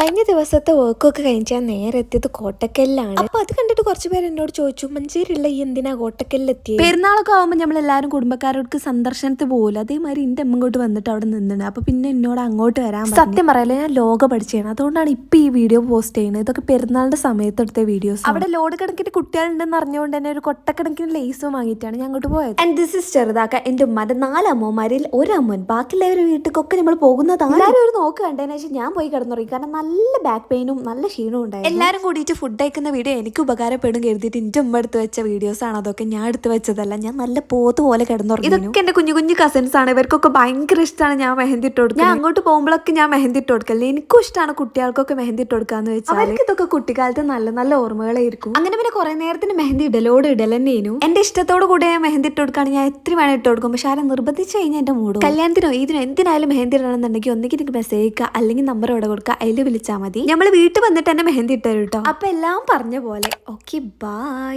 കഴിഞ്ഞ ദിവസത്തെ വർക്കൊക്കെ കഴിഞ്ഞാൽ നേരെ എത്തിയത് കോട്ടക്കലിലാണ്. അപ്പൊ അത് കണ്ടിട്ട് കുറച്ച് പേര് എന്നോട് ചോദിച്ചു, മഞ്ചേരിയുള്ള ഈ എന്തിനാ കോട്ടക്കലിലെത്തിയത്? പെരുന്നാളൊക്കെ ആകുമ്പോൾ നമ്മളെല്ലാവരും കുടുംബക്കാരോട് സന്ദർശനത്തിന് പോകില്ല. അതേമാതിരി എന്റെ അമ്മ ഇങ്ങോട്ട് വന്നിട്ട് അവിടെ നിന്നിട്ടുണ്ട്. അപ്പൊ പിന്നെ എന്നോട് അങ്ങോട്ട് വരാൻ സത്യം പറയല്ലേ, ഞാൻ ലോക പഠിച്ചാണ്. അതുകൊണ്ടാണ് ഇപ്പൊ ഈ വീഡിയോ പോസ്റ്റ് ചെയ്യുന്നത്. ഇതൊക്കെ പെരുന്നാളിന്റെ സമയത്ത് എടുത്ത വീഡിയോസ്. അവിടെ ലോഡ് കണക്കിന് കുട്ടികളുണ്ടെന്ന് അറിഞ്ഞുകൊണ്ട് തന്നെ ഒരു കൊട്ടക്കണക്കിന് ലേസും വാങ്ങിയിട്ടാണ് ഞാൻ അങ്ങോട്ട് പോയത്. ആൻഡ് ദിസ് ഇസ് ചെറുതാക്ക. എന്റെ ഉമ്മാന്റെ 4 അമ്മമാരിൽ ഒരു അമ്മൻ. ബാക്കിയുള്ളവരുടെ വീട്ടിലൊക്കെ നമ്മൾ പോകുന്നതാണ്. എല്ലാവരും ഒരു നോക്ക് കണ്ടതിന് ശേഷം ഞാൻ പോയി കിടന്നുറങ്ങി. കാരണം നല്ല ബാക്ക് പെയിനും നല്ല ക്ഷീണവും ഉണ്ടായിരുന്നു. എല്ലാവരും കൂടിയിട്ട് ഫുഡ് കഴിക്കുന്ന വീഡിയോ എനിക്ക് ഉപകാരപ്പെടും കരുതിയിട്ട് എന്റെ ഉമ്മ എടുത്ത് വെച്ച വീഡിയോസ് ആണ് അതൊക്കെ. ഞാൻ എടുത്ത് വെച്ചതല്ല. ഞാൻ നല്ല പോത്ത് പോലെ കിടന്നുറങ്ങി. ഇതൊക്കെ എന്റെ കുഞ്ഞു കുഞ്ഞു കസിൻസ് ആണ്. ഇവർക്കൊക്കെ ഭയങ്കര ഇഷ്ടമാണ് ഞാൻ മെഹന്തി ഇട്ട് കൊടുക്കുക. ഞാൻ അങ്ങോട്ട് പോകുമ്പോഴൊക്കെ ഞാൻ മെഹന്തി ഇട്ട് കൊടുക്കല്ലേ. എനിക്കും ഇഷ്ടമാണ് കുട്ടികൾക്കൊക്കെ മെഹന്തി ഇട്ട് കൊടുക്കാന്ന് വെച്ചാൽ. അവർക്ക് ഇതൊക്കെ കുട്ടിക്കാലത്ത് നല്ല നല്ല ഓർമ്മകളായിരിക്കും. അങ്ങനെ പിന്നെ കുറെ നേരത്തിന് മെഹന്തി ഇടലോട് ഇടലെന്നേനു. എന്റെ ഇഷ്ടത്തോട് കൂടെ ഞാൻ മെഹന്തി ഇട്ട് കൊടുക്കുകയാണെങ്കിൽ ഞാൻ എത്ര വേണം ഇട്ട് കൊടുക്കും. പക്ഷെ ആരും നിർബന്ധിച്ച് കഴിഞ്ഞാൽ എന്റെ മൂടും. കല്യാണത്തിനോ ഇതിനോ എന്തിനായാലും മെഹന്തി ഇടണമെന്നുണ്ടെങ്കിൽ ഒന്നെങ്കിൽ എനിക്ക് മെസ്സേജ് അയക്കുക, അല്ലെങ്കിൽ നമ്പർ ഇവിടെ കൊടുക്കുക, അതിൽ വിളിച്ചാൽ മതി. നമ്മൾ വീട്ടിൽ വന്നിട്ട് തന്നെ മെഹന്തി ഇട്ടു കേട്ടോ. അപ്പൊ എല്ലാം പറഞ്ഞ പോലെ. Okay, by.